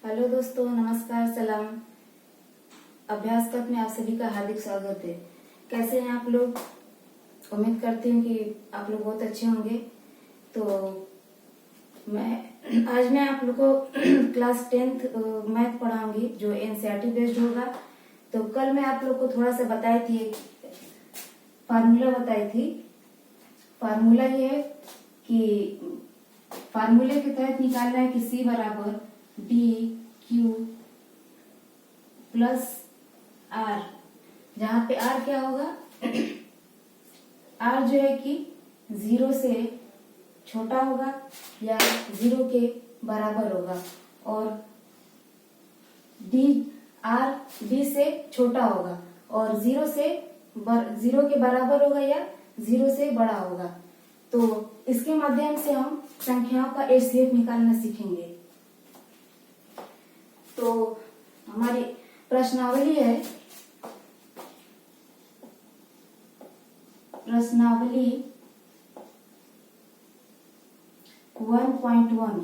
Hello दोस्तों, नमस्कार, सलाम। अभ्यास कक्ष में आप सभी का हार्दिक स्वागत है। कैसे हैं आप लोग? उम्मीद करती हूँ कि आप लोग बहुत अच्छे होंगे। तो आज मैं आप लोग को क्लास 10th मैथ पढ़ाऊंगी जो एनसीईआरटी बेस्ड होगा। तो कल मैं आप लोग को थोड़ा सा बताई थी, फार्मूला बताई थी। फार्मूला ये है कि फार्मूले के तहत निकालना है कि C बराबर डी क्यू प्लस आर, जहाँ पे आर क्या होगा? आर जो है कि 0 से छोटा होगा या 0 के बराबर होगा, और डी आर डी से छोटा होगा और 0 के बराबर होगा या 0 से बड़ा होगा। तो इसके माध्यम से हम संख्याओं का एचसीएफ निकालना सीखेंगे। तो हमारी प्रश्नावली है, प्रश्नावली 1.1,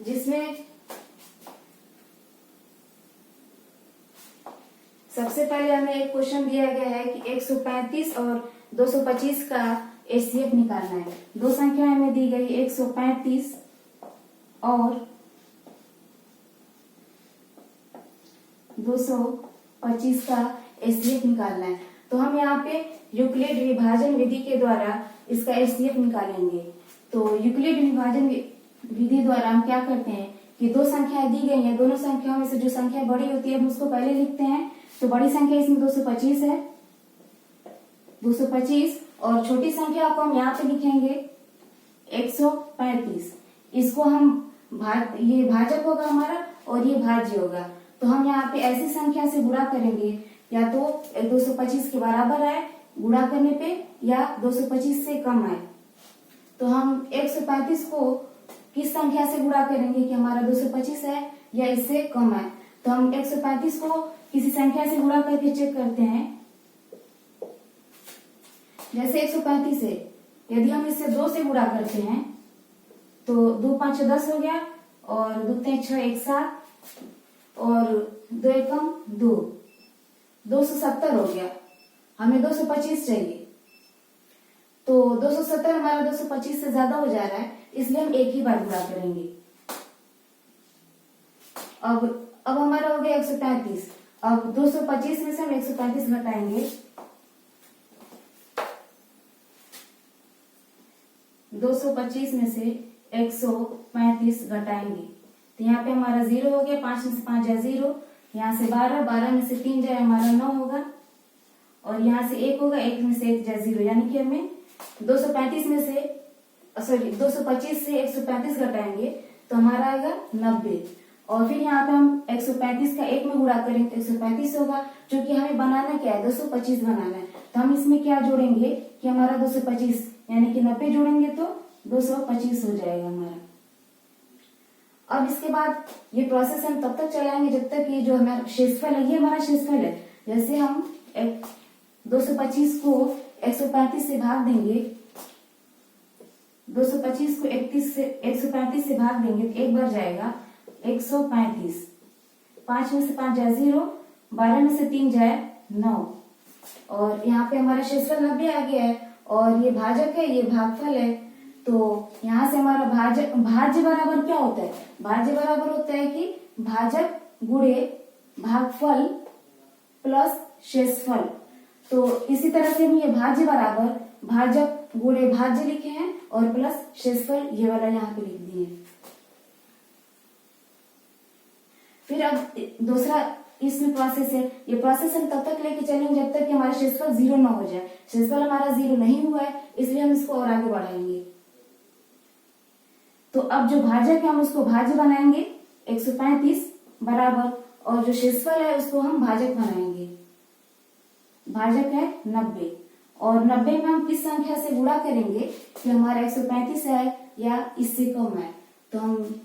जिसमें सबसे पहले हमें एक क्वेश्चन दिया गया है कि 135 और 225 का एचसीएफ निकालना है। दो संख्या हमें दी गई, 135 और 225 का एचसीएफ निकालना है। तो हम यहाँ पे यूक्लिड विभाजन विधि के द्वारा इसका एचसीएफ निकालेंगे। तो यूक्लिड विभाजन विधि द्वारा हम क्या करते हैं कि दो संख्याएं दी गई हैं, दोनों संख्याओं में से जो संख्या बड़ी होती है हम उसको पहले लिखते हैं। तो बड़ी संख्या इसमें 225 है, 225, और छोटी संख्या को हम यहाँ पे लिखेंगे 135। इसको हम ये भाजक होगा हमारा और ये भाज्य होगा। तो हम यहाँ पे ऐसी संख्या से गुणा करेंगे, या तो 225 के बराबर आए गुणा करने पे, या 225 से कम आए। तो हम 135 को किस संख्या से गुणा करेंगे कि हमारा 225 है या इससे कम है। तो हम 135 को किसी संख्या से गुणा करके चेक करते हैं। जैसे 135 है, यदि हम इससे 2 से गुणा करते हैं तो 2 5 10 हो गया, और 2 3 6 1 7, और 2 एकम 2, 270 हो गया। हमें 225 चाहिए, तो 270 हमारा 225 से ज्यादा हो जा रहा है, इसलिए हम एक ही बार गुणा करेंगे। अब हमारा हो गया 135। अब 225 में से हम 135 घटाएंगे, 225 में से 135 घटाएंगे तो यहाँ पे हमारा 0 हो गया। 5 में से 5 जाए 0, यहाँ से 12, 12 में से 3 जाए हमारा 9 होगा, और यहाँ से 1 होगा, 1 में से 1 जाए 0, यानी कि हमें 225 से 135 घटाएंगे तो हमारा आएगा 90। और फिर यहाँ पे हम 135 का 1 में गुणा करेंगे तो 135 होगा। क्योंकि हमें बनाना क्या है, 225 बनाना है, तो हम इसमें क्या जोड़ेंगे कि हमारा 225 यानी कि 90 जोड़ेंगे तो 225 हो जाएगा हमारा। अब इसके बाद ये प्रोसेस हम तब तक चलाएंगे जब तक ये जो हमारा शेषफल है, ये हमारा शेषफल है। जैसे हम 225 को 135 से भाग देंगे, 225 को 135 से भाग देंगे तो एक बार जाएगा 135, 5 में से 5 जाए 0, 12 में से 3 जाए 9, और यहाँ पे हमारा शेषफल 90 आ गया है, और ये भाजक है, ये भागफल है। तो यहाँ से हमारा भाज्य बराबर क्या होता है? भाज्य बराबर होता है कि भाजक गुणे भागफल प्लस शेषफल। तो इसी तरह से हम ये भाज्य बराबर भाजक गुणे भाज्य लिखे हैं और प्लस शेषफल ये वाला यहाँ पे लिख दिए। फिर अब दूसरा इसमें प्रोसेस है, ये प्रोसेस हम तब तक लेके चलेंगे जब तक कि हमारा शेषफल 0 ना हो जाए। शेषफल हमारा 0 नहीं हुआ है, इसलिए हम इसको और आगे बढ़ाएंगे। तो अब जो भाजक है हम उसको भाज्य बनाएंगे 135 बराबर, और जो शेषफल है उसको हम भाजक बनाएंगे। भाजक है 90, और 90 में हम किस संख्या से गुणा करेंगे कि हमारा 135 है या इससे कम है। तो हम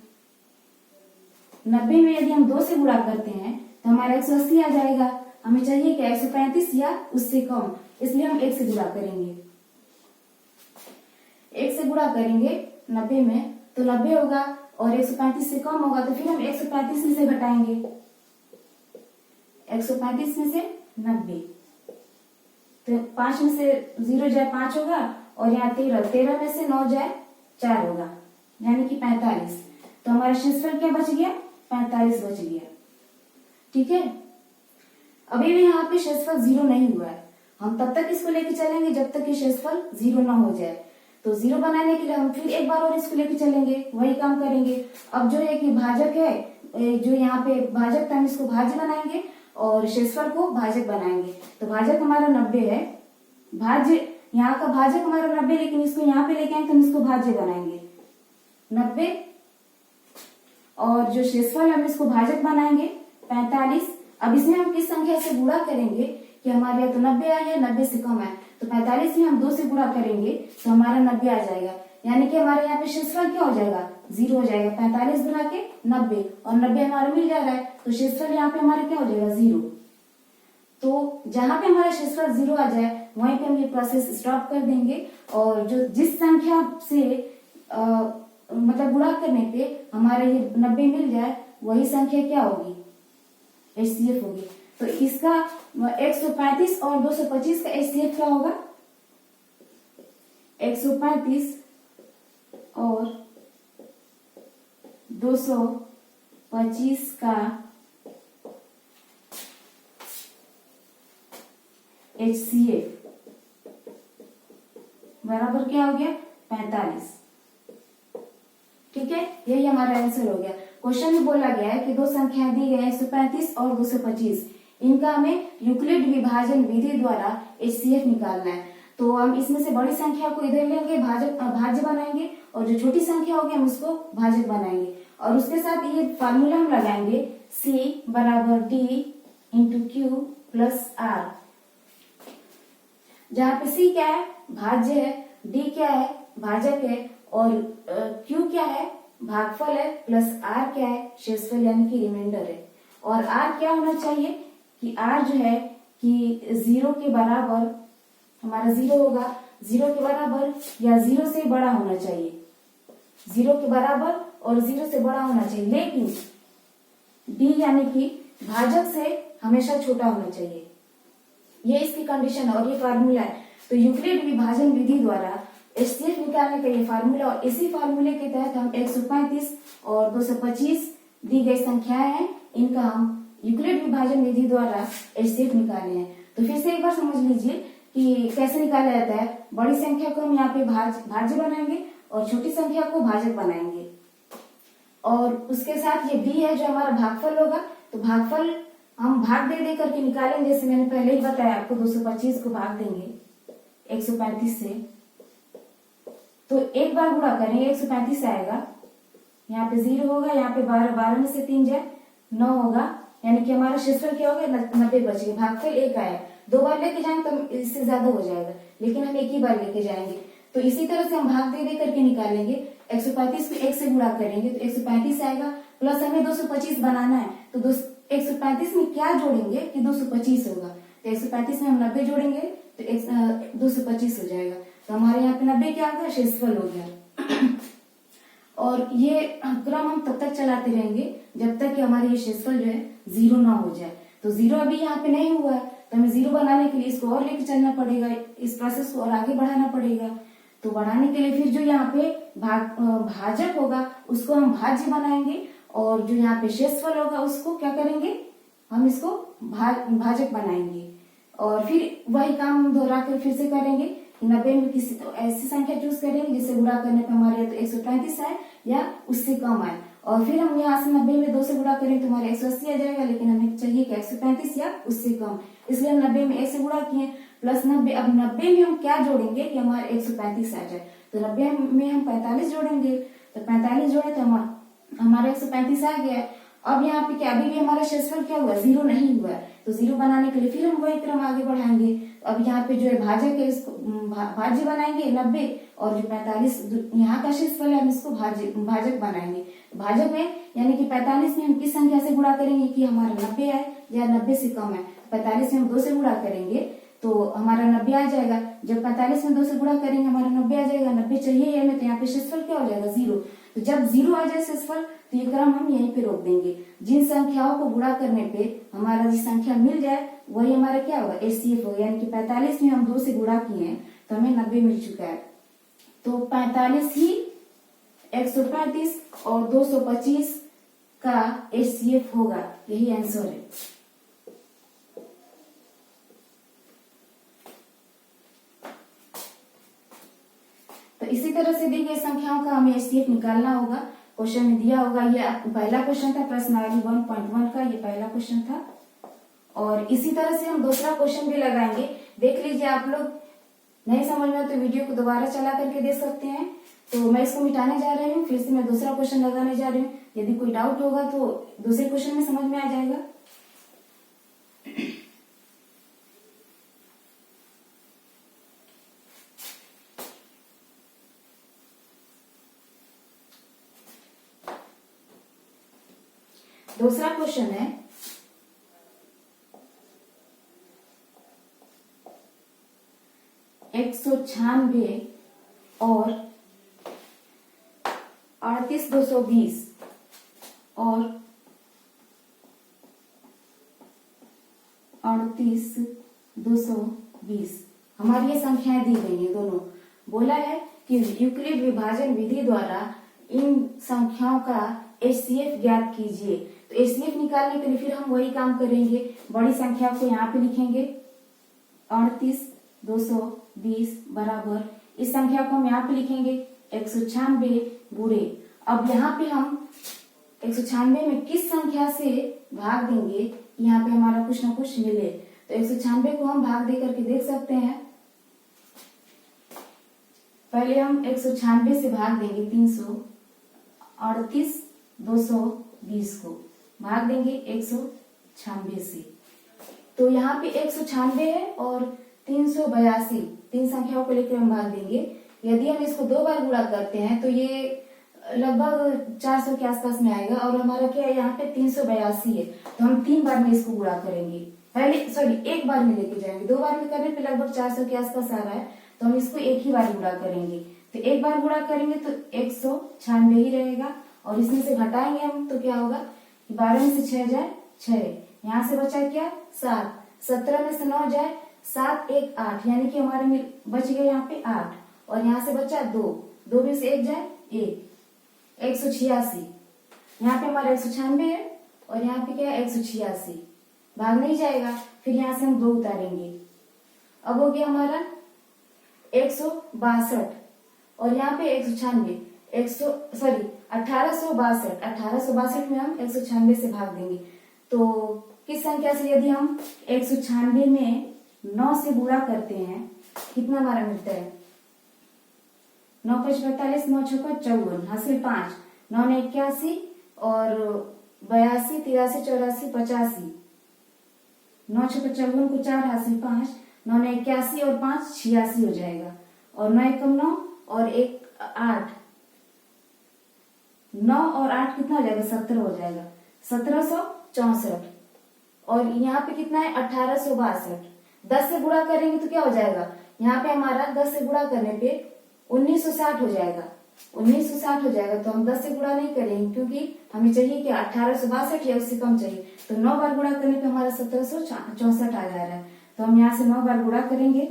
90 में यदि हम 2 से गुणा करते हैं तो हमारा 180 आ जाएगा। हमें चाहिए कि 135 या उससे कम, इसलिए हम 1 से गुणा करेंगे। 1 से गुणा करेंगे 90 में तो 90 होगा, और 135 से कम होगा, तो फिर हम 135 में से घटाएंगे, 135 में से 90, तो 5 में से 0 जाए 5 होगा, और यहाँ 13 में से 9 जाए 4 होगा, यानी कि 45। तो हमारा शेषफल क्या बच गया, 45 बच गया। ठीक है, अभी भी यहाँ पे शेषफल 0 नहीं हुआ है, हम तब तक इसको लेके चलेंगे जब तक कि शेषफल 0 ना हो जाए। तो 0 बनाने के लिए हम फिर एक बार और इसको लेके चलेंगे, वही काम करेंगे। अब जो है कि भाजक है, जो यहाँ पे भाजक था, हम इसको भाज्य बनाएंगे और शेषफल को भाजक बनाएंगे। तो भाजक हमारा 90 है, भाज्य यहाँ का भाजक हमारा 90, लेकिन इसको यहाँ पे लेके आएंगे तो हम इसको भाज्य बनाएंगे 90, और जो शेषफल हम इसको भाजक बनाएंगे 45। अब इसमें हम किस संख्या से गुणा करेंगे कि हमारे यहाँ तो 90 आया है, 90 से कम है, तो 45 में हम 2 से गुणा करेंगे तो हमारा 90 आ जाएगा, यानी कि हमारे यहाँ पे शेषफल क्या हो जाएगा, 0 हो जाएगा। 45 गुणा के 90, और 90 हमारा मिल जा रहा है, तो शेषफल यहाँ पे हमारा क्या हो जाएगा, 0। तो जहां पे हमारा शेषफल 0 आ जाए वहीं पे हम ये प्रोसेस स्टॉप कर देंगे, और जो जिस संख्या से मतलब गुणा करने पे हमारे ये 90 मिल जाए वही संख्या क्या होगी, HCF होगी। तो इसका 135 और 225 का HCF क्या होगा, 135 और 225 का HCF बराबर क्या हो गया, 45। ठीक है, यही हमारा आंसर हो गया। क्वेश्चन में बोला गया है कि दो संख्याएं दी गई 135 और 225, इनका हमें यूक्लिड विभाजन विधि द्वारा HCF निकालना है। तो हम इसमें से बड़ी संख्या को इधर लेंगे, भाज्य बनाएंगे, और जो छोटी संख्या होगी हम उसको भाजक बनाएंगे, और उसके साथ ये फार्मूला हम लगाएंगे C बराबर D into Q plus R, जहाँ पे C क्या है, भाज्य है, D क्या है, भाजक है, और Q क्या है, भागफल है, प्लस R क्या है, शेषफल यानी कि रिमाइंडर है। और R क्या होना चाहिए कि R जो है कि 0 के बराबर, हमारा 0 होगा, 0 के बराबर या 0 से बड़ा होना चाहिए, 0 के बराबर और 0 से बड़ा होना चाहिए, लेकिन D यानी कि भाजक से हमेशा छोटा होना चाहिए, ये इसकी कंडीशन है और ये फार्मूला है। तो यूक्लिड विभाजन विधि द्वारा HCF निकालने का ये फार्मूला, और इसी फार्मूले के तहत हम 135 और 225 दी गई संख्याएं हैं, इनका हम यूक्लिड विभाजन विधि द्वारा HCF निकाले हैं। तो फिर से एक बार समझ लीजिए कि कैसे निकाला जाता है। बड़ी संख्या को हम यहाँ पे भाज्य बनाएंगे और छोटी संख्या को भाजक बनाएंगे, और उसके साथ ये B है जो हमारा भागफल होगा। तो भागफल हम भाग दे करके निकालेंगे, जैसे मैंने पहले ही बताया आपको, 225 को भाग देंगे 135 से, तो एक बार गुणा करेंगे 135 आएगा, यहाँ पे 0 होगा, यहाँ पे 12 में से 3 जाए 9 होगा, यानी कि हमारा शेषफल क्या हो गया, 90 बच गए। भागफल 1 आया, 2 बार लेके जाएंगे तो इससे ज्यादा हो जाएगा, लेकिन हम एक ही बार लेके जाएंगे। तो इसी तरह से हम भाग दे करके निकालेंगे, 135 को 1 से गुणा करेंगे तो 135 आएगा, प्लस हमें 225 बनाना है, तो 135 में क्या जोड़ेंगे कि 225 होगा, तो 135 में हम 90 जोड़ेंगे तो 225 हो जाएगा। तो हमारे यहाँ पे 90 क्या आ गया, शेषफल हो गया। और ये क्रम हम तब तक चलाते रहेंगे जब तक कि हमारे ये शेषफल जो है 0 ना हो जाए। तो 0 अभी यहाँ पे नहीं हुआ है, तो हमें 0 बनाने के लिए इसको और लेके चलना पड़ेगा, इस प्रोसेस को और आगे बढ़ाना पड़ेगा। तो बढ़ाने के लिए फिर जो यहाँ पे भाजक होगा उसको हम भाज्य बनाएंगे, और जो यहाँ पे शेषफल होगा उसको क्या करेंगे, हम इसको भाजक बनाएंगे, और फिर वही काम दोहरा कर फिर से करेंगे। 90 में किसी तो ऐसी संख्या चूज करेंगे जिससे गुणा करने पे हमारे तो 135 आए या उससे कम आए, और फिर हम यहाँ से 90 में 2 से गुणा करेंगे तो हमारे 180 आ जाएगा, लेकिन हमें चाहिए कि 135 या उससे कम, इसलिए हम 90 में 1 से गुणा किए प्लस 90। अब 90 में हम क्या जोड़ेंगे कि हमारे 135 आ जाए, तो 90 में हम 45 जोड़ेंगे, तो 45 जोड़े तो हमारा 135 आ गया। अब यहाँ पे क्या, अभी भी हमारा शेषफल क्या हुआ, 0 नहीं हुआ, तो 0 बनाने के लिए फिर हम वही क्रम आगे बढ़ाएंगे। अब यहाँ पे जो है भाजक है, इसको भाज्य बनाएंगे 90, और जो 45 यहाँ का शेषफल है हम इसको भाजक बनाएंगे। भाजक में यानी कि 45 में हम किस संख्या से गुणा करेंगे कि हमारा 90 है या 90 से कम है, 45 में हम 2 से गुणा करेंगे तो हमारा 90 आ जाएगा। जब 45 में 2 से गुणा करेंगे हमारा 90 आ जाएगा। 90 चाहिए हमें, तो यहाँ पे शेषफल क्या हो जाएगा 0। तो जब 0 आ जाए शेषफल तो ये क्रम हम यहीं पे रोक देंगे। जिन संख्याओं को गुणा करने पे हमारा जो संख्या मिल जाए वही हमारा क्या होगा HCF होगा। यानी कि 45 में हम 2 से गुणा किए हैं तो हमें 90 मिल चुका है। तो 45 ही 135 और 225 का HCF होगा। यही आंसर है। तो इसी तरह से दी गई संख्याओं का हमें HCF निकालना होगा। क्वेश्चन में दिया होगा। ये पहला क्वेश्चन था प्रश्नावली 1.1 का, ये पहला क्वेश्चन था। और इसी तरह से हम दूसरा क्वेश्चन भी लगाएंगे। देख लीजिए, आप लोग नहीं समझ में तो वीडियो को दोबारा चला करके देख सकते हैं। तो मैं इसको मिटाने जा रही हूँ, फिर से मैं दूसरा क्वेश्चन लगाने जा रही हूँ। यदि कोई डाउट होगा तो दूसरे क्वेश्चन में समझ में आ जाएगा। दूसरा क्वेश्चन है 196 और 38,220 और 38,220 हमारी ये संख्याएं दी गई हैं दोनों। बोला है कि यूक्लिड विभाजन विधि द्वारा इन संख्याओं का HCF ज्ञात कीजिए। तो HCF निकालने के लिए फिर हम वही काम करेंगे। बड़ी संख्या को यहाँ पे लिखेंगे 38,220 बराबर, इस संख्या को हम यहाँ पे लिखेंगे 196 गुणे। अब यहाँ पे हम 196 में किस संख्या से भाग देंगे, यहाँ पे हमारा कुछ ना कुछ मिले। तो 196 को हम भाग दे करके देख सकते हैं। पहले हम 196 से भाग देंगे 338,220 को भाग देंगे 196 से। तो यहाँ पे 196 है और 382, तीन संख्याओं को लेकर हम भाग देंगे। यदि हम इसको 2 बार गुणा करते हैं तो ये लगभग 400 के आसपास में आएगा। और हमारा क्या है, यहाँ पे 382 है, तो हम 3 बार में इसको गुणा करेंगे। पहले सॉरी 1 बार में लेके जाएंगे। 2 बार में करने पे लगभग 400 के आसपास आ रहा है, तो हम इसको 1 ही बार गुणा करेंगे। तो 1 बार गुणा करेंगे तो 196 ही रहेगा। और इसमें से घटाएंगे हम तो क्या होगा, 12 में से 6 जाए 6, यहाँ से बचा क्या 7, 17 में से 9 जाए 7, 1 8, यानी कि हमारे बच गया यहाँ पे 8। और यहाँ से बचा 2, 2 में से 1 जाए 1, 186। यहाँ पे हमारा 196 है और यहाँ पे क्या है 186, भाग नहीं जाएगा। फिर यहाँ से हम 2 उतारेंगे। अब हो गया हमारा 162 और यहाँ पे 196, 1862 में हम 196 से भाग देंगे। तो किस संख्या से यदि हम 196 में 9 से गुणा करते हैं कितना हमारा मिलता है, 9 5 45, 9 6 54, हासिल 5, 9 ने 81 और 82, 83, 84, 85, 9 6 54 को 4 हासिल 5, 9 ने 81 और 5 86 हो जाएगा। और 9 1 9 और 1 8, 9 और 8 कितना हो जाएगा 17 हो जाएगा, 1764। और यहाँ पे कितना है 1862। 10 से गुणा करेंगे तो क्या हो जाएगा, यहाँ पे हमारा 10 से गुणा करने पे 1960 हो जाएगा, 1960 हो जाएगा। तो हम 10 से गुणा नहीं करेंगे क्योंकि हमें चाहिए कि 1862 या उससे कम चाहिए। तो 9 बार गुणा करने पे हमारा 1764 आ जा रहा है। तो हम यहाँ से 9 बार गुणा करेंगे।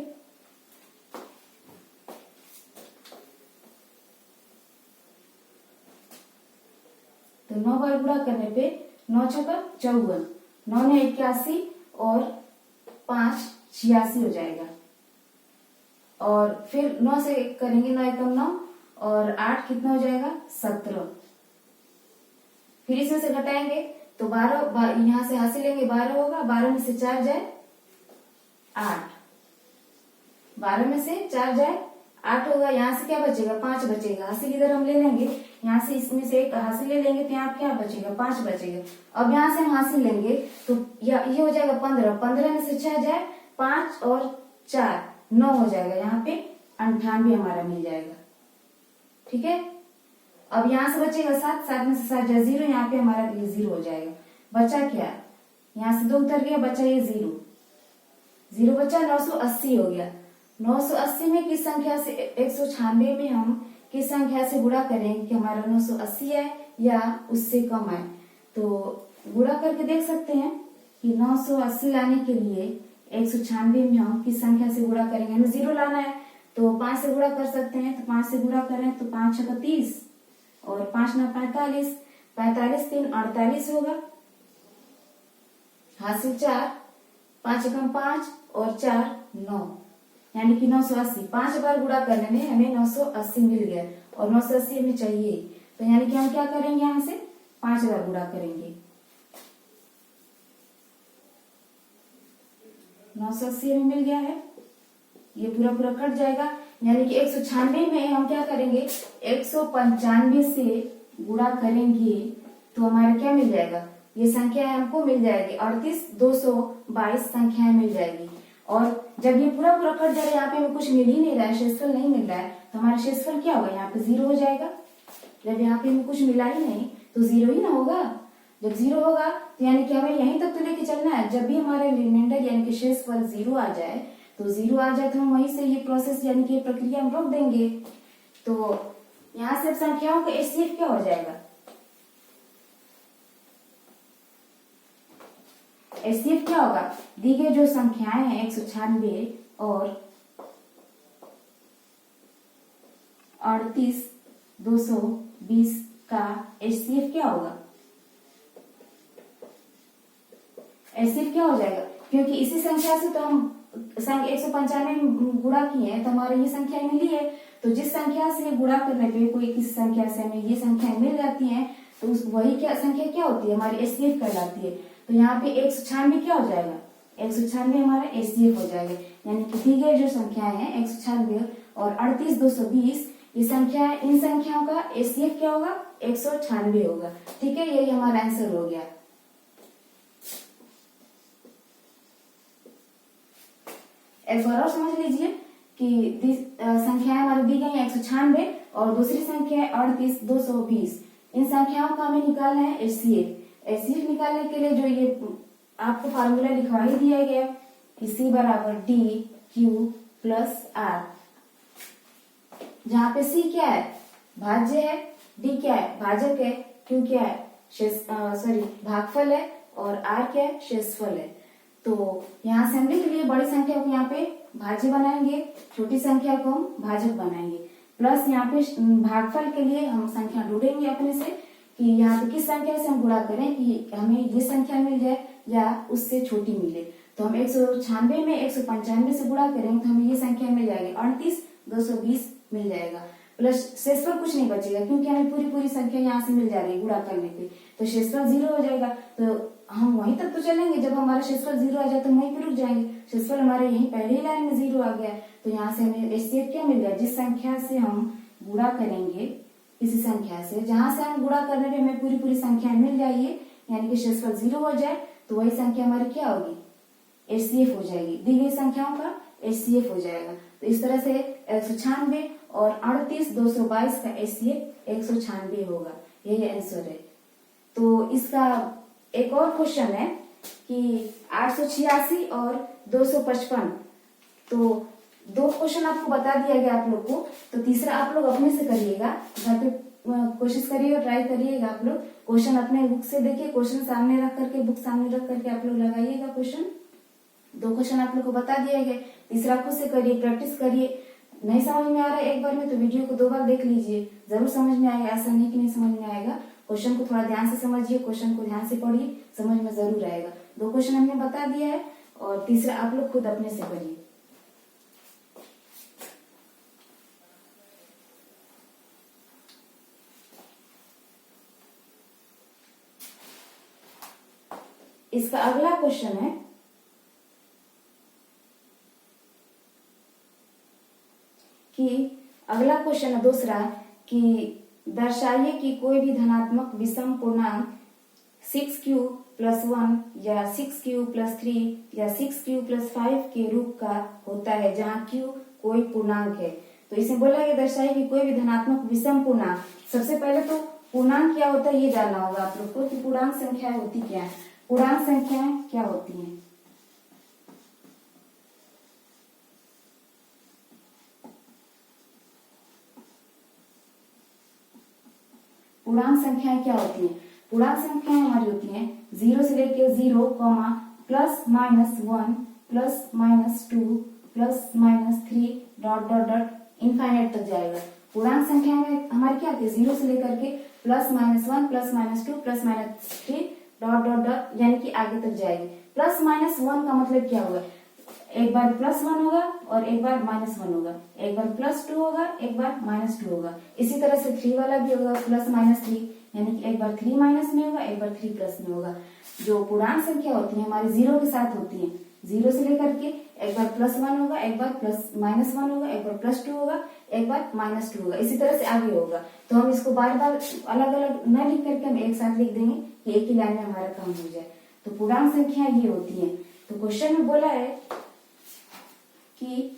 तो 9 बार गुणा करने पे 9 6 54, 9 ने 81 और 5 86 हो जाएगा। और फिर 9 से करेंगे, 9 1 9 और 8 कितना हो जाएगा 17। फिर इसमें से घटाएंगे तो 12, यहाँ से हासिल लेंगे 12 होगा, 12 में से 4 जाए 8, 12 में से 4 जाए 8 होगा। यहाँ से क्या बचेगा 5 बचेगा, हासिल इधर हम ले लेंगे, यहाँ से इसमें से एक हासिल ले लेंगे तो यहाँ क्या बचेगा 5 बचेगा। अब यहाँ से हम हासिल लेंगे तो ये हो जाएगा 15, 15 में से 6 जाए 5 और 4 9 हो जाएगा, यहाँ पे 98 हमारा मिल जाएगा। ठीक है। अब यहाँ से बचेगा 7, 7 में से 7 जाए 0, यहाँ पे हमारा ये 0 हो जाएगा। बचा क्या, यहाँ से 2 उतर गया, बचा ये 0, 0 बचा, 980 हो गया। 980 में किस संख्या से 196 में हम किस संख्या से गुणा करें कि हमारा 980 है या उससे कम है। तो गुणा करके देख सकते हैं कि 980 लाने के लिए 196 में हम किस संख्या से गुणा करेंगे। हमें 0 लाना है तो 5 से गुणा कर सकते हैं। तो 5 से गुणा करें तो 5 छक्का 30 और 5 9 45, 45 3 48 होगा। हासिल 4, 5 एकम 5 और 4 9, यानी कि 980। 5 बार गुणा करने में हमें 980 मिल गया और 980 हमें चाहिए। तो यानी कि हम क्या करेंगे, यहाँ से 5 बार गुणा करेंगे। 980 हमें मिल गया है, ये पूरा पूरा कट जाएगा। यानी कि 196 में हम क्या करेंगे, 195 से गुणा करेंगे तो हमारा क्या मिल जाएगा, ये संख्या हमको मिल जाएगी 38,222 संख्याएं मिल जाएगी। और जब ये पूरा पूरा कट जाएगा, यहाँ पे हमें कुछ मिल ही नहीं रहा है, शेषफल नहीं मिल रहा है, तो हमारा शेषफल क्या होगा, यहाँ पे 0 हो जाएगा। जब यहाँ पे हमें कुछ मिला ही नहीं तो 0 ही ना होगा। जब 0 होगा तो यानी कि हमें यहीं तक तो लेके चलना है। जब भी हमारे रिमाइंडर यानी कि शेषफल 0 आ जाए तो 0 आ जाए तो हम वहीं से ये प्रोसेस यानी कि प्रक्रिया हम रोक देंगे। तो यहाँ से अब संख्याओं का एचसीएफ क्या हो जाएगा, एचसीएफ क्या होगा, दी गई जो संख्याएं हैं 196 और 38,220 का एचसीएफ क्या होगा, एचसीएफ क्या हो जाएगा, क्योंकि इसी संख्या से तो हम 195 गुणा किए हैं तो हमारी ये संख्या मिली है। तो जिस संख्या से गुणा करने पे कोई किसी संख्या से हमें ये संख्या मिल जाती है तो उस वही क्या संख्या क्या होती है, हमारी एचसीएफ कहलाती है। तो यहाँ पे 196 क्या हो जाएगा, 196 हमारा एचसीएफ हो जाएगा। यानी कि दी गई जो संख्याएं हैं 196 और 38,220 ये संख्या, इन संख्याओं का एचसीएफ क्या होगा, 196 होगा। ठीक है, यही हमारा आंसर हो गया। एक बार और समझ लीजिए कि संख्याएं हमारी दी गई 196 और दूसरी संख्या है 38,220। इन संख्याओं का हमें निकालना है एचसीएफ। एचसीएफ निकालने के लिए जो ये आपको फार्मूला लिखवा ही दिया गया कि C बराबर D Q प्लस R, जहाँ पे C क्या है, भाज्य है, D क्या है, भाजक है, Q क्या है, भागफल है और R क्या है, शेषफल है। तो यहाँ से हम लिख लिए बड़ी संख्या को यहाँ पे भाज्य बनाएंगे, छोटी संख्या को हम भाजक बनाएंगे। प्लस यहाँ पे भागफल के लिए हम संख्या ढूंढेंगे अपने से कि यहाँ पे किस संख्या से हम गुणा करें कि हमें ये संख्या मिल जाए या उससे छोटी मिले। तो हम 196 में 195 से गुणा करेंगे तो हमें ये संख्या मिल जाएगी 38,220 मिल जाएगा। प्लस शेषफल कुछ नहीं बचेगा क्योंकि हमें पूरी पूरी संख्या यहाँ से मिल जा रही है गुणा करने पे, तो शेषफल 0 हो जाएगा। तो हम वहीं तक तो चलेंगे, जब हमारा शेषफल 0 आ जाए तो वहीं पे रुक जाएंगे। शेषफल हमारे यहीं पहले ही लाइन में 0 आ गया, तो यहाँ से हमें एचसीएफ क्या मिल गया, जिस संख्या से हम गुणा करेंगे किसी संख्या से, जहां से हम गुणा करने पे हमें पूरी पूरी संख्या मिल जाइए यानी कि शेषफल 0 हो जाए तो वही संख्या हमारी क्या होगी, एचसीएफ हो जाएगी। दी गई संख्याओं का एचसीएफ हो जाएगा। तो इस तरह से 196 और 38,222 का एचसीएफ 196 होगा, यही आंसर है। तो इसका एक और क्वेश्चन है कि 886 और 255, तो 2 क्वेश्चन आपको बता दिया गया आप लोग को, तो तीसरा आप लोग अपने से करिएगा, घर पे कोशिश करिएगा, ट्राई करिएगा। आप लोग क्वेश्चन अपने बुक से देखिए, क्वेश्चन सामने रख करके, बुक सामने रख करके आप लोग लगाइएगा क्वेश्चन। 2 क्वेश्चन आप लोग को बता दिए गए, तीसरा खुद से करिए, प्रैक्टिस करिए। नहीं समझ में आ रहा है एक बार में तो वीडियो को 2 बार देख लीजिए, जरूर समझ में आएगा। ऐसा नहीं कि नहीं समझ में आएगा, क्वेश्चन को थोड़ा ध्यान से समझिए, क्वेश्चन को ध्यान से पढ़िए, समझ में जरूर आएगा। 2 क्वेश्चन हमने बता दिया है और तीसरा आप लोग खुद अपने से करिए। इसका अगला क्वेश्चन है कि अगला क्वेश्चन है दूसरा कि दर्शाइए कि कोई भी धनात्मक विषम पूर्णांक 6q + 1 या 6q + 3 या 6q + 5 के रूप का होता है जहां q कोई पूर्णांक है। तो इसमें बोला है दर्शाइए कि कोई भी धनात्मक विषम पूर्णांक। सबसे पहले तो पूर्णांक क्या होता है ये जानना होगा आप लोग को कि पूर्णांक संख्याएं होती क्या है, पूर्णांक संख्याएं क्या होती हैं। पूर्णांक संख्याएं क्या होती हैं? पूर्णांक संख्याएं हमारी होती हैं 0 से लेके 0, plus minus 1, plus minus 2, plus minus 3, dot dot dot infinite तक जाएगा। पूर्णांक संख्या में हमारी क्या होती है? 0 से लेकर के plus minus 1, plus minus 2, plus minus 3, dot dot dot यानी कि आगे तक जाएगी। प्लस माइनस 1 का मतलब क्या होगा? एक बार प्लस 1 होगा और एक बार माइनस 1 होगा, एक बार प्लस 2 होगा, एक बार माइनस 2 होगा। इसी तरह से 3 वाला भी होगा प्लस माइनस 3, यानी कि एक बार 3 माइनस में होगा, एक बार 3 प्लस में होगा। जो पूर्णांक संख्या होती है हमारी 0 के साथ होती है, 0 से लेकर के एक बार प्लस 1 होगा, एक बार प्लस माइनस 1 होगा, एक बार प्लस 2 होगा, एक बार माइनस 2 होगा। इसी तरह से आगे होगा। तो हम इसको बार बार अलग अलग न लिख करके हम एक साथ लिख देंगे कि एक ही लाइन में हमारा काम हो जाए। तो पूर्णांक संख्या ये होती है। तो क्वेश्चन में बोला है कि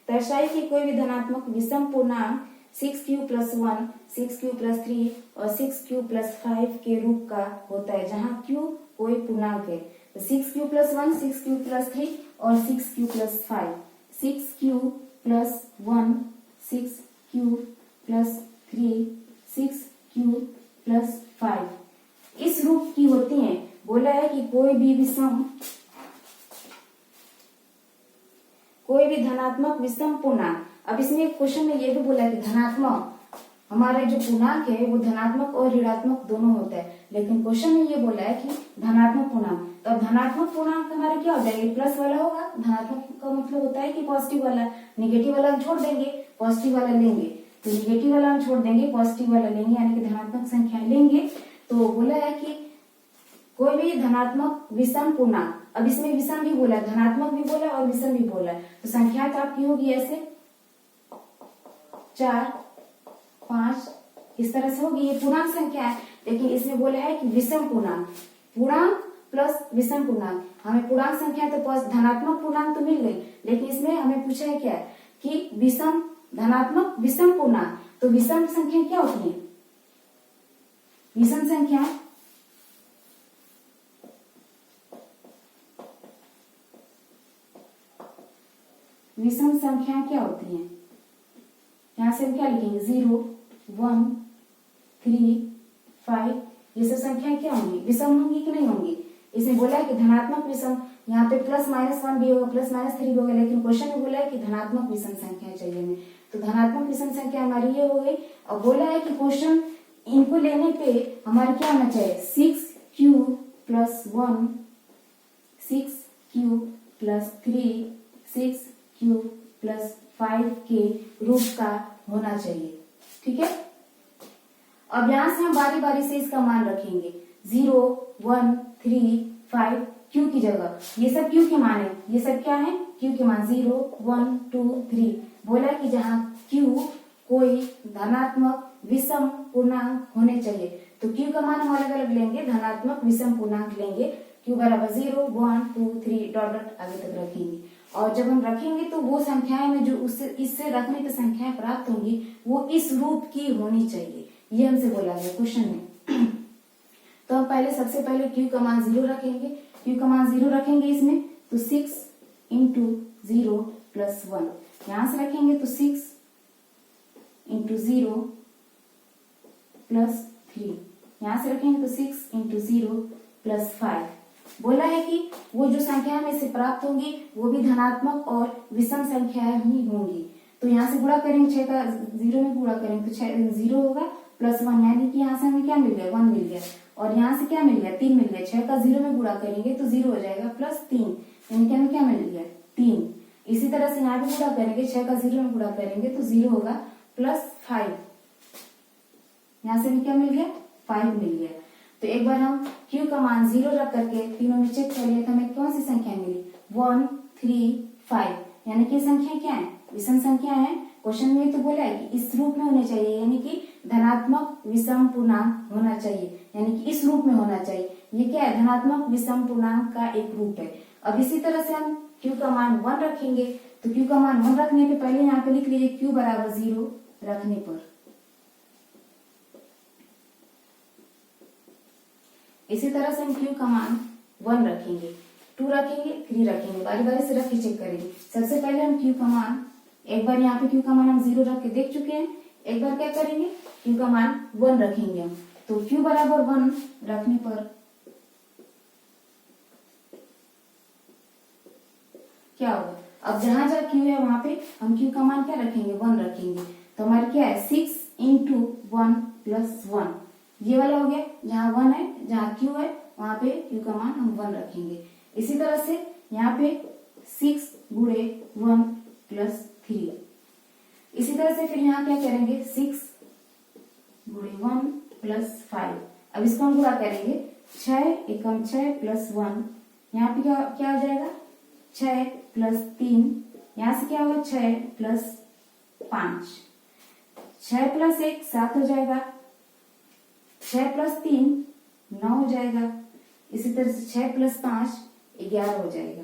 दर्शाई कि कोई भी धनात्मक विषम पूर्णांक 6q प्लस 1, 6q प्लस 3 और 6q प्लस 5 के रूप का होता है, जहां q कोई पूर्णांक है। तो 6q प्लस 1, 6q प्लस 3 और 6q plus 5, 6q plus 1, 6q plus 3, 6q plus 5 इस रूप की होती हैं। बोला है कि कोई भी धनात्मक विषम पूर्णांक। अब इसमें क्वेश्चन में ये भी बोला है कि धनात्मक हमारा जो पूर्णांक है वो धनात्मक और ऋणात्मक दोनों होता है, लेकिन क्वेश्चन में ये बोला है कि धनात्मक पूर्णांक। तो अब धनात्मक पूर्णांक हमारा क्या हो जाएगा? प्लस वाला होगा। धनात्मक का मतलब होता है कि पॉजिटिव वाला। निगेटिव वाला हम छोड़ देंगे, पॉजिटिव वाला लेंगे। तो निगेटिव वाला हम छोड़ देंगे, पॉजिटिव वाला लेंगे, यानी कि धनात्मक संख्या लेंगे। तो बोला है कि कोई भी धनात्मक विषम पूर्णांक। अब इसमें विषम भी बोला, धनात्मक भी बोला और विषम भी बोला। तो संख्या तो आपकी होगी ऐसे 4, 5 इस तरह से होगी। ये पूर्णांक संख्या है, लेकिन इसमें बोला है कि विषम पूर्णांक। पूर्णांक प्लस विषम पूर्णांक। हमें पूर्णांक संख्या तो धनात्मक पूर्णांक तो मिल गई, लेकिन इसमें हमें पूछा है क्या कि विषम धनात्मक विषम पूर्णांक। तो विषम संख्या क्या होती है? विषम संख्या क्या होती है? यहां से हम क्या लिखेंगे? 0, 1, 3, 5 ये सब संख्या क्या होंगी? विषम होंगी कि नहीं होंगी? इसमें बोला है कि धनात्मक विषम। यहाँ पे प्लस माइनस 1 भी होगा, प्लस माइनस 3 भी होगा, लेकिन क्वेश्चन में बोला है कि धनात्मक विषम संख्या चाहिए हमें। तो धनात्मक विषम संख्या हमारी ये हो गई। और बोला है कि क्वेश्चन इनको लेने पे हमारे क्या होना चाहिए? 6q plus 1, 6q plus 3, 6q plus 5 के रूप का होना चाहिए। ठीक है। अब यहां से हम बारी बारी से इसका मान रखेंगे। 0, 1, 3, 5 q की जगह। ये सब q के मान है। ये सब क्या है? q के मान 0, 1, 2, 3। बोला कि जहां q कोई धनात्मक विषम पूर्णांक होने चाहिए। तो q का मान हम अलग अलग लेंगे, धनात्मक विषम पूर्णांक लेंगे। q बराबर 0, 1, 2, 3 डॉट डॉट आगे तक रखेंगे। और जब हम रखेंगे तो वो संख्याएं में जो उससे इससे रखने की संख्याएं प्राप्त होंगी वो इस रूप की होनी चाहिए। ये हमसे बोला गया क्वेश्चन में। तो हम पहले सबसे पहले q का मान 0 रखेंगे। q का मान 0 रखेंगे इसमें, तो 6 इंटू 0 प्लस 1। यहां से रखेंगे तो 6 इंटू 0 प्लस 3। यहां से रखेंगे तो 6 इंटू 0 प्लस 5। बोला है कि वो जो संख्या हमें से प्राप्त होंगी वो भी धनात्मक और विषम संख्याएं ही होंगी। तो यहाँ से गुणा करेंगे, 6 का 0 में गुणा करेंगे तो 0 होगा प्लस 1, यानी कि यहाँ से हमें क्या मिल गया? 1 मिल गया। और यहाँ से क्या मिल गया? 3 मिल गया। 6 का 0 में गुणा करेंगे तो 0 हो जाएगा प्लस 3, यानी कि हमें क्या मिल गया? 3। इसी तरह से यहाँ भी गुणा करेंगे, 6 का 0 में गुणा करेंगे तो 0 होगा प्लस 5। यहाँ से भी क्या मिल गया? 5 मिल गया। तो एक बार हम q का मान 0 रख करके तीनों में चेक कर लिए तो हमें कौन सी संख्या मिली? 1, 3, 5, यानी कि संख्या क्या है? विषम संख्या है। क्वेश्चन में तो बोला है कि इस रूप में होने चाहिए, यानी कि धनात्मक विषम पूर्णांक होना चाहिए, यानी कि इस रूप में होना चाहिए। ये क्या है? धनात्मक विषम पूर्णांक का एक रूप है। अब इसी तरह से हम q का मान 1 रखेंगे। तो q का मान 1 रखने पे पहले यहाँ पे लिख लीजिए q बराबर 0 रखने पर। इसी तरह से हम q का मान 1 रखेंगे, 2 रखेंगे, 3 रखेंगे, बारी बारी से रख के चेक करेंगे। सबसे पहले हम q का मान, एक बार यहाँ पे q का मान हम 0 रख के देख चुके हैं। एक बार क्या करेंगे? Q का मान 1 रखेंगे हम। तो Q बराबर 1 रखने पर क्या होगा, अब जहां जहां Q है वहां पे हम Q का मान क्या रखेंगे, 1 रखेंगे। तो हमारे क्या है 6 इंटू 1 प्लस 1, ये वाला हो गया। जहां 1 है, जहां Q है वहां पे Q का मान हम 1 रखेंगे। इसी तरह से यहाँ पे 6 गुणे 1 प्लस 3। इसी तरह से फिर यहाँ क्या करेंगे 6 गुणे 1 प्लस 5। अब इसको हम गुणा करेंगे, 6 एकम 6 प्लस 1, यहाँ पे क्या क्या आ जाएगा 6 प्लस 3, यहाँ से क्या होगा 6 प्लस 5, 6 प्लस 1 7 हो जाएगा, 6 प्लस 3 9 हो जाएगा। इसी तरह से 6 प्लस 5 11 हो जाएगा।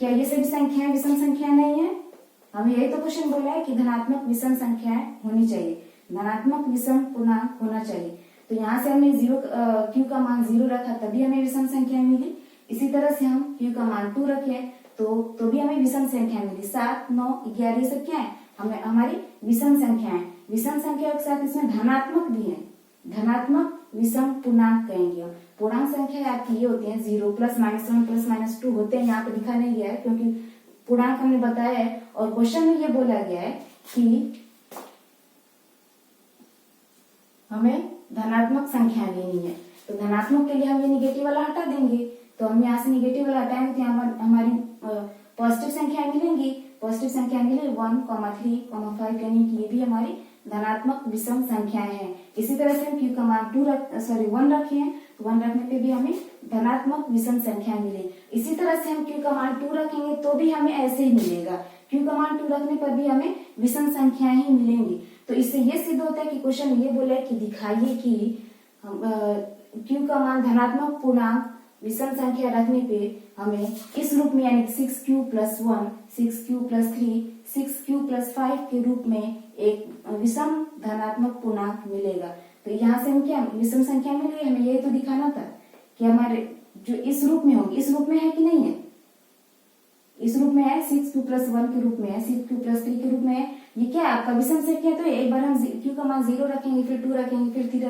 क्या ये सभी संख्याएं विषम संख्या नहीं है? हमें यही तो क्वेश्चन बोला है कि धनात्मक विषम संख्याएं होनी चाहिए, धनात्मक विषम पूर्णांक होना चाहिए। तो यहाँ से हमने Q का मान 0 रखा तभी हमें विषम संख्या मिली। इसी तरह से हम Q का मान 2 रखे तो भी हमें विषम संख्या मिली। 7 9 11 ये सब क्या है, हमें हमारी विषम संख्या है। विषम संख्या के साथ इसमें धनात्मक भी है, धनात्मक विषम पूर्णांक कहेंगे। पूर्णांक संख्या आपकी ये होती है 0 प्लस माइनस 1 प्लस माइनस 2 होते हैं। यहाँ पे लिखा नहीं गया है क्योंकि पूर्णांक हमने बताया है और क्वेश्चन में ये बोला गया है कि हमें धनात्मक संख्या लेनी है। तो धनात्मक के लिए हम ये निगेटिव वाला हटा देंगे। तो हम यहाँ से निगेटिव वाला हटाएंगे तो हमारी पॉजिटिव संख्या मिलेंगी। पॉजिटिव संख्या मिले 1, 3, 5, यानी कि ये भी हमारी धनात्मक विषम संख्याएं हैं। इसी तरह से हम Q का मान 1 रखे हैं, तो 1 रखने पे भी हमें धनात्मक विषम संख्या मिले। इसी तरह से हम Q का मान 2 रखेंगे तो भी हमें ऐसे ही मिलेगा। Q का मान 2 रखने पर भी हमें विषम संख्याएं ही मिलेंगी। तो इससे ये सिद्ध होता है कि क्वेश्चन ये बोला है कि दिखाइए कि Q का मान धनात्मक पूर्णांक विषम संख्या रखने पे हमें इस रूप में यानी 6Q plus 1, 6Q plus 3, 6Q plus 5 के रूप में एक विषम धनात्मक पूर्णांक मिलेगा। तो यहाँ से हम क्या विषम संख्या मिल गई, हमें यही तो दिखाना था कि हमारे जो इस रूप में होगी, इस रूप में है कि नहीं है, इस रूप में है 6Q प्लस 1 के रूप में है, 6Q प्लस 3 के रूप में है। ये क्या है आपका विषम संख्या। तो एक बार हम Q का मान 0 रखेंगे, फिर 2 रखेंगे, फिर 3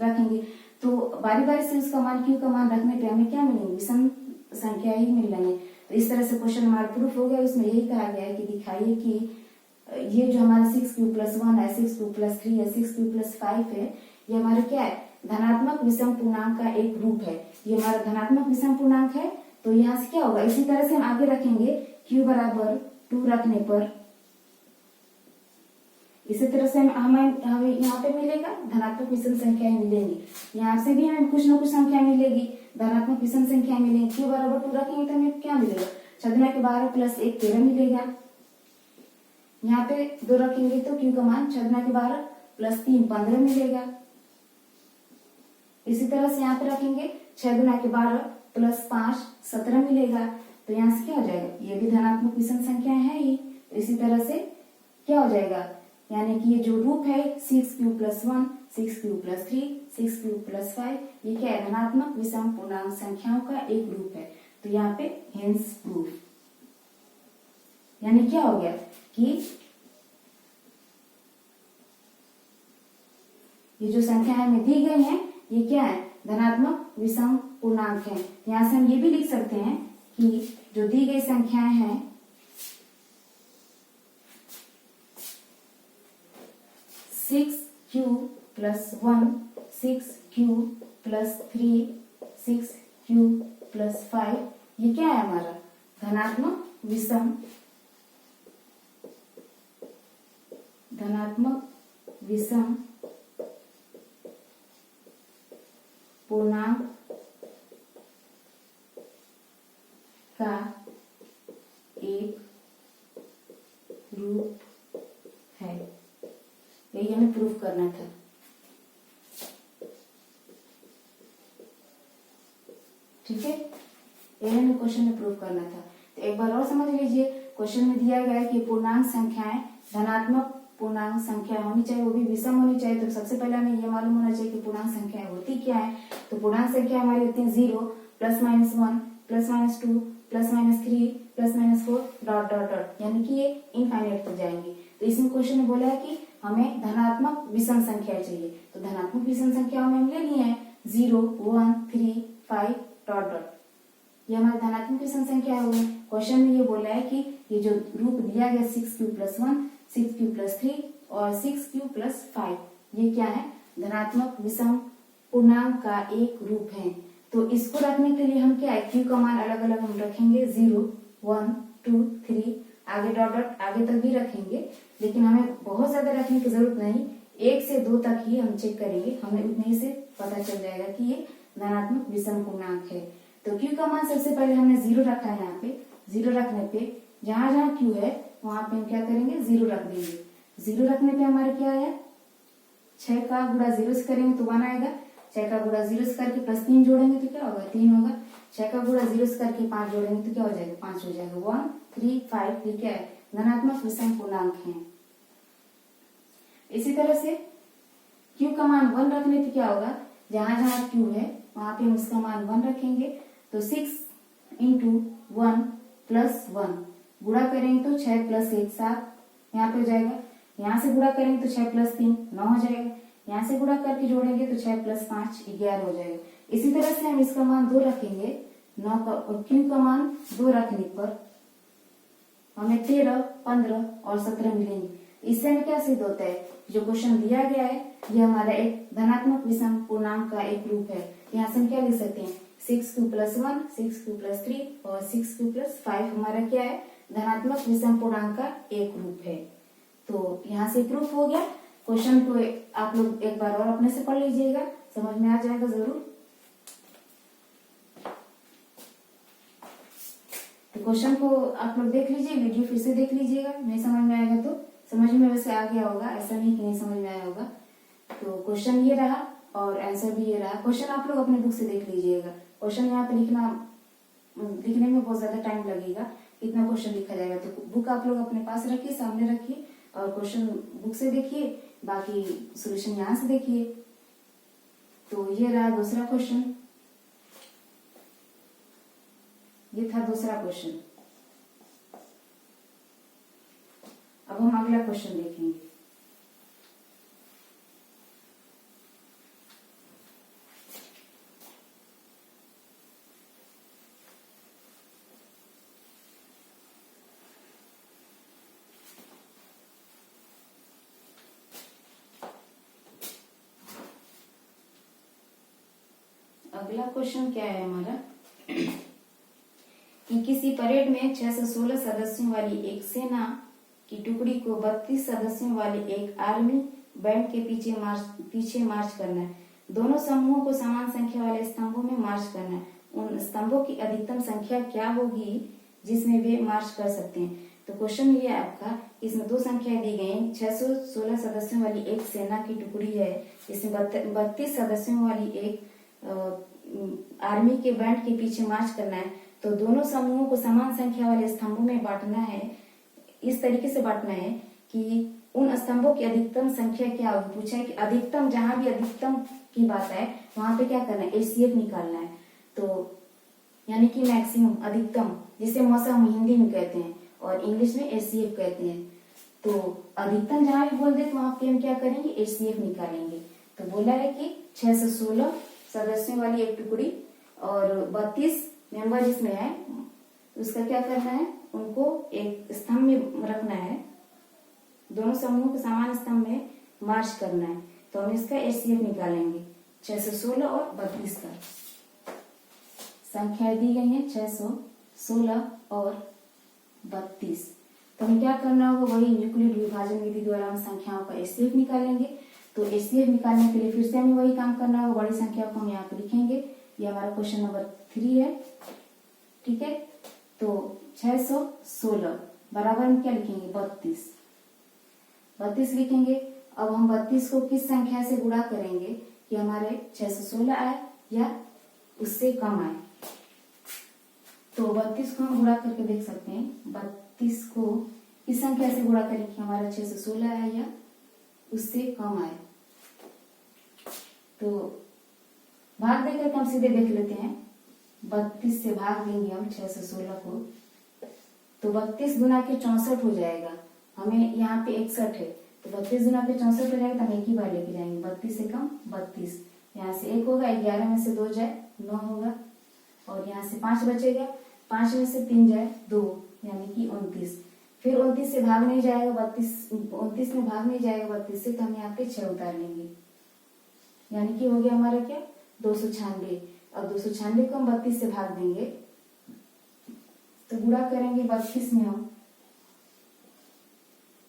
रखेंगे, तो बारी बारी से उसका मान Q का मान रखने पे हमें क्या मिलेंगे, विषम संख्या ही मिल रही है। तो इस तरह से क्वेश्चन हमारा प्रूफ हो गया। उसमें यही कहा गया है कि दिखाइए कि ये जो हमारा 6Q प्लस 1 है, 6Q प्लस 3 है, 6Q प्लस 5 है, ये हमारा क्या है धनात्मक विषम पूर्णांक का एक रूप है। ये हमारा धनात्मक विषम पूर्णांक है। तो यहाँ से क्या होगा, इसी तरह से हम आगे रखेंगे Q बराबर 2 रखने पर इसी तरह से हमें यहाँ पे मिलेगा धनात्मक विषम संख्याएं मिलेंगी। यहाँ से भी हमें कुछ न कुछ संख्या मिलेगी, धनात्मक विषम संख्या मिलेगी। Q बराबर 2 रखेंगे तो हमें क्या मिलेगा, 6 के 12 प्लस 1 13 मिलेगा। यहाँ पे 2 रखेंगे तो Q का मान 6 के 12 प्लस 3 15 मिलेगा। इसी तरह से यहाँ पे रखेंगे 6 के 12 प्लस 5 17 मिलेगा। तो यहाँ से क्या हो जाएगा, ये भी धनात्मक विषम संख्या है ही। तो इसी तरह से क्या हो जाएगा, यानी कि ये जो रूप है 6Q plus 1, 6Q plus 3, 6Q plus 5, ये क्या है धनात्मक विषम पूर्णांक संख्याओं का एक रूप है। तो यहाँ पे हेंस प्रूफ, यानी क्या हो गया कि ये जो संख्याएं हमें दी गई हैं ये क्या है धनात्मक विषम पूर्णांक है। यहाँ से हम ये भी लिख सकते हैं कि जो दी गई संख्याएं हैं 6Q plus 1, 6Q plus 3, 6Q plus 5, ये क्या है हमारा धनात्मक विषम पूर्णांक का एक रूप है। यही हमें प्रूफ करना था। ठीक है, यही हमें क्वेश्चन में प्रूफ करना था। तो एक बार और समझ लीजिए, क्वेश्चन में दिया गया है कि पूर्णांक संख्याएं धनात्मक पूर्णांक संख्या होनी चाहिए, वो भी विषम होनी चाहिए। तो सबसे पहले हमें ये मालूम होना चाहिए कि पूर्णांक संख्या होती क्या है। तो पूर्णांक संख्या हमारी होती है 0 plus minus 1 plus minus 2 plus minus 3 plus minus 4 dot dot dot, यानी कि ये इनफाइनाइट तक जाएंगे। तो इसमें क्वेश्चन में बोला है कि हमें धनात्मक विषम संख्या चाहिए। तो धनात्मक विषम संख्या में हम ले लिए हैं 0, 1, 3, 5 डॉट डॉट, ये हमारी धनात्मक विषम संख्या हो गई। क्वेश्चन में ये बोला है कि ये जो रूप दिया गया 6q+1, 6q+3 और 6q+5, ये क्या है, धनात्मक विषम पूर्णांक का एक रूप है। तो इसको रखने के लिए हम क्या है, q का मान अलग अलग हम रखेंगे, 0, 1, 2, 3, आगे डॉट डॉट आगे तक भी रखेंगे, लेकिन हमें बहुत ज्यादा रखने की जरूरत नहीं, 1 से 2 तक ही हम चेक करेंगे, हमें उतने ही से पता चल जाएगा कि ये धनात्मक विषम पूर्णांक है। तो q का मान सबसे पहले हमने 0 रखा है, यहाँ पे 0 रखने पे जहां जहां q है वहां पे हम क्या करेंगे, 0 रख देंगे। 0 रखने पे हमारे क्या आया, 6 का गुणा 0 से करेंगे तो 1 आएगा, 6 का गुणा 0 से करके +3 जोड़ेंगे तो क्या होगा, 3 होगा, 6 का गुणा 0 से करके 5 जोड़ेंगे तो क्या हो जाएगा, 5 हो जाएगा। 1, 3, 5 ये क्या है, धनात्मक विषम पूर्णांक है। इसी तरह से q का मान 1 रखने पे क्या होगा, जहां जहां q है वहां पे हम इसका मान 1 रखेंगे। तो 6 × 1 + 1 गुणा करेंगे तो 6 + 1 7 यहाँ पे हो जाएगा, यहाँ से गुणा करेंगे तो 6 + 3 9 हो जाएगा, यहाँ से गुणा करके जोड़ेंगे तो 6 + 5 11 हो जाएगा। इसी तरह से हम इसका मान 2 रखेंगे, 9 का और q का मान 2 रखने पर हमें 13, 15 और 17 मिलेंगे। इससे हमें क्या सिद्ध होता है, जो क्वेश्चन दिया गया है ये हमारा एक धनात्मक विषम पूर्णांक का एक रूप है। यहाँ से हम क्या लिख सकते हैं, 6q+1, 6q+3 और 6q+5 हमारा क्या है, धनात्मक विषम पूर्णांक का एक रूप है। तो यहाँ से प्रूफ हो गया। क्वेश्चन को आप लोग एक बार और अपने से पढ़ लीजिएगा, समझ में आ जाएगा जरूर। तो क्वेश्चन को आप लोग देख लीजिए, वीडियो फिर से देख लीजिएगा, नहीं समझ में आएगा तो समझ में वैसे आ गया होगा, ऐसा नहीं कि नहीं समझ में आया होगा। तो क्वेश्चन ये रहा और आंसर भी ये रहा। क्वेश्चन आप लोग अपने बुक से देख लीजिएगा, क्वेश्चन यहाँ पे लिखने में बहुत ज्यादा टाइम लगेगा, इतना क्वेश्चन लिखा जाएगा। तो बुक आप लोग अपने पास रखिए, सामने रखिए और क्वेश्चन बुक से देखिए, बाकी सोल्यूशन यहाँ से देखिए। तो ये रहा दूसरा क्वेश्चन, ये था दूसरा क्वेश्चन। अब हम अगला क्वेश्चन देखेंगे। अगला क्वेश्चन क्या है हमारा कि किसी परेड में 616 सदस्यों वाली एक सेना की टुकड़ी को 32 सदस्यों वाली एक आर्मी बैंड के पीछे मार्च करना है। दोनों समूहों को समान संख्या वाले स्तंभों में मार्च करना है। उन स्तंभों की अधिकतम संख्या क्या होगी जिसमें वे मार्च कर सकते हैं। तो क्वेश्चन ये है आपका, इसमें दो संख्याएं दी गई, 616 सदस्यों वाली एक सेना की टुकड़ी है, इसमें 32 सदस्यों वाली एक आर्मी के बैंड के पीछे मार्च करना है। तो दोनों समूहों को समान संख्या वाले स्तंभों में बांटना है। इस तरीके से बांटना है कि उन स्तंभों की अधिकतम संख्या क्या होगी। पूछा है कि अधिकतम, जहां भी अधिकतम की बात है वहां पे क्या करना है, एचसीएफ निकालना है। तो यानी कि मैक्सिमम, अधिकतम, जिसे मौसा हम हिंदी में कहते हैं और इंग्लिश में एचसीएफ कहते हैं। तो अधिकतम जहां भी बोल दे तो वहां पे हम क्या करेंगे, एचसीएफ निकालेंगे। तो बोला है कि 616 सदस्यों वाली एक टुकड़ी और 32 मेंबर जिसमें है उसका क्या करना है, उनको एक स्तंभ में रखना है, दोनों समूहों के समान स्तंभ में मार्च करना है। तो हम इसका एचसीएफ निकालेंगे, 616 और 32 का। संख्या दी गई है 616 और 32। तो हमें क्या करना होगा, वही यूक्लिड विभाजन विधि द्वारा हम संख्याओं का एचसीएफ निकालेंगे। तो एचसीएफ निकालने के लिए फिर से हमें वही काम करना होगा, बड़ी संख्या को हम यहाँ पे लिखेंगे। ये हमारा क्वेश्चन नंबर 3 है, ठीक है। तो 616 बराबर हम क्या लिखेंगे, 32 लिखेंगे। अब हम 32 को किस संख्या से गुणा करेंगे कि हमारे 616 आए या उससे कम आए। तो 32 को हम गुणा करके देख सकते हैं, 32 को किस संख्या से गुणा करें कि हमारा 616 आए या उससे कम आए। तो भाग देकर हम सीधे देख लेते हैं, 32 से भाग देंगे हम 616 को, तो 32 गुना के 64 हो जाएगा। हमें यहाँ पे 61 है, तो तो 32 गुना पे 64 हो जाएगा, तो हम एक ही बार लेके जाएंगे। 32 से कम 32, यहाँ से 1 होगा, 11 में से 2 जाए 9 होगा, और यहाँ से 5 बचेगा, 5 में से 3 जाए 2, यानी कि 29। फिर 29 से भाग नहीं जाएगा 29 में भाग नहीं जाएगा 32 से, तो हम यहाँ पे 6 उतार लेंगे, यानी कि हो गया हमारा क्या 296। अब 296 को हम 32 से भाग देंगे, तो गुणा करेंगे 32 में हम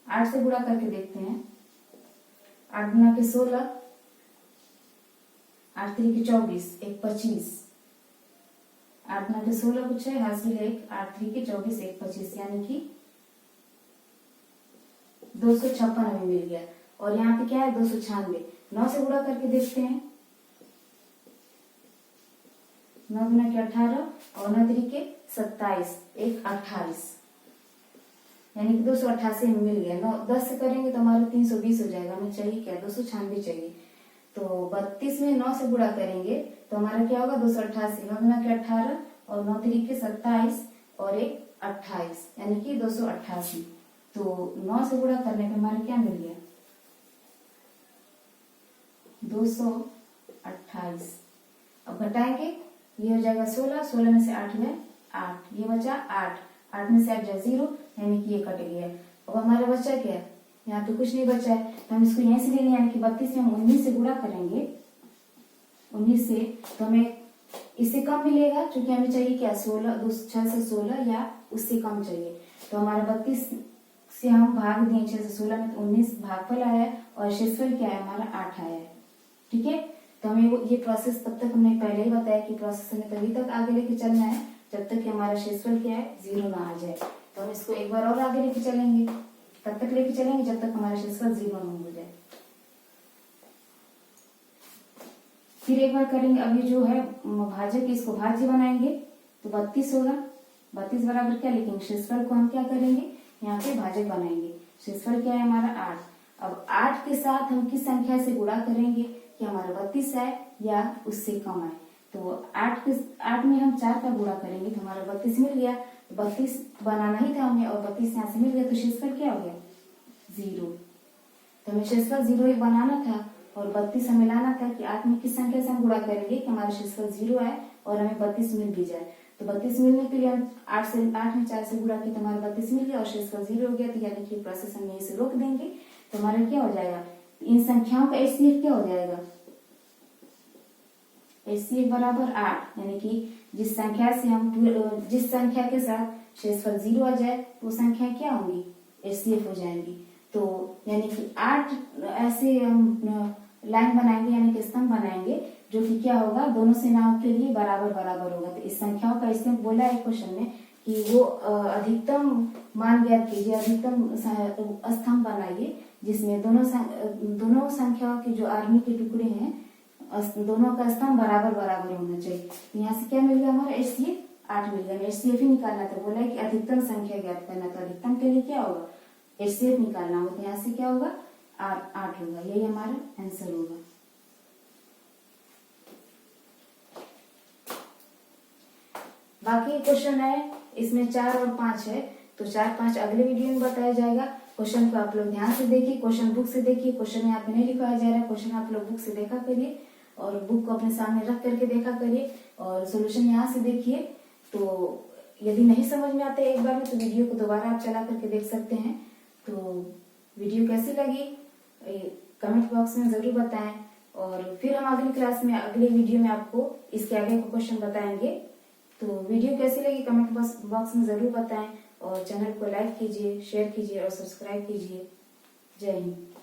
8 से गुणा करके देखते हैं। 8 गुना के 16, 8 3 के 24, 1 25, 8 गुना के 16 कुछ है, हासिल 1, 8 3 के 24, 1 25, यानी कि 256 हमें मिल गया। और यहाँ पे क्या है 296, 9 से गुणा करके देखते हैं। 9 गुना के 18 और 9 3 के 27, 1 28, यानी कि 288 हमें मिल गया। 10 से करेंगे तो हमारा 320 हो जाएगा। हमें चाहिए क्या 296 चाहिए, तो 32 में 9 से गुणा करेंगे तो हमारा क्या होगा 288। 9 गुना के 18 और 9 3 के 27 और 1 28, यानी कि 288। तो 9 से गुणा करने पे हमारा क्या मिल गया 228। अब घटाएंगे, ये हो जाएगा 16, 16 में से 8 गए 8, ये बचा 8, 8 में से 8 जाए 0, यानी कि ये कट गया। अब हमारा बचा क्या, यहाँ तो कुछ नहीं बचा है, तो हम इसको यहीं से ले लें, यानी कि 32 में हम 19 से गुणा करेंगे। 19 से तो हमें इससे कम मिलेगा, क्योंकि हमें चाहिए क्या 16, 6 से 16 या उससे कम चाहिए। तो हमारा 32 से हम भाग दिए 6 से 16 में, तो 19 भागफल आया है और शेषफल क्या है हमारा 8 आया है। ठीक है, तो हमें ये प्रोसेस तब तक हमने पहले ही बताया कि प्रोसेस हमें तभी तक आगे लेके चलना है जब तक कि हमारा शेषफल क्या है 0 ना आ जाए। तो हम इसको एक बार और आगे लेके चलेंगे, तब तक लेके चलेंगे जब तक हमारा शेषफल 0 ना हो जाए। फिर एक बार करेंगे, अभी जो है भाजक इसको भाज्य बनाएंगे, तो 32 होगा। 32 बराबर क्या लिखेंगे, शेषफल को हम क्या करेंगे यहाँ पे भाजक बनाएंगे। शेषफल क्या है हमारा 8। अब 8 के साथ हम किस संख्या से गुणा करेंगे कि हमारा 32 आए या उससे कम आए। तो 8 में हम 4 का गुणा करेंगे तो हमारा 32 मिल गया। 32 बनाना ही था हमें और 32 यहाँ से मिल गया, तो शेषफल क्या हो गया 0। तो हमें शेषफल 0 ही बनाना था और 32 हमें लाना था कि 8 में किस संख्या से हम गुणा करेंगे कि हमारा शेषफल 0 आए और हमें 32 मिल भी जाए। तो 32 मिलने के लिए हम 8 में 4 से गुणा किया तो हमारा 32 मिल गया और शेषफल 0 हो गया। तो यानी कि प्रोसेस हम यहीं से रोक देंगे, तो हमारा क्या हो जाएगा, इन संख्याओं का HCF क्या हो जाएगा, HCF बराबर 8, यानी कि जिस संख्या के साथ शेषफल 0 आ जाए वो संख्या क्या होंगी HCF हो जाएंगी। तो यानी कि 8 ऐसे हम लाइन बनाएंगे, यानी कि स्तंभ बनाएंगे जो कि क्या होगा दोनों सेनाओं के लिए बराबर बराबर होगा। तो इस संख्याओं का इसमें बोला है क्वेश्चन में कि वो अधिकतम मान ज्ञात कीजिए, अधिकतम स्तंभ बनाइए जिसमें दोनों संख्याओं के जो आर्मी के टुकड़े हैं दोनों का स्तंभ बराबर बराबर होना चाहिए। यहाँ से क्या मिल गया हमारा HCF 8 मिल गया। HCF ही निकालना था, बोला है कि अधिकतम संख्या ज्ञात करना, तो अधिकतम के लिए क्या होगा HCF निकालना होगा। तो यहाँ से क्या होगा 8 होगा, यही हमारा आंसर होगा। बाकी क्वेश्चन है इसमें 4 और 5 है, तो 4 5 अगले वीडियो में बताया जाएगा। क्वेश्चन को आप लोग ध्यान से देखिए, क्वेश्चन बुक से देखिए, क्वेश्चन यहाँ पे नहीं लिखवाया जा रहा है, क्वेश्चन आप लोग बुक से देखा करिए और बुक को अपने सामने रख करके देखा करिए और सोल्यूशन यहाँ से देखिए। तो यदि नहीं समझ में आता है एक बार में तो वीडियो को दोबारा आप चला करके देख सकते हैं। तो वीडियो कैसी लगी कमेंट बॉक्स में जरूर बताएं और फिर हम अगली क्लास में अगले वीडियो में आपको इसके आगे का क्वेश्चन बताएंगे। तो वीडियो कैसी लगी कमेंट बॉक्स में जरूर बताएं और चैनल को लाइक कीजिए, शेयर कीजिए और सब्सक्राइब कीजिए। जय हिंद।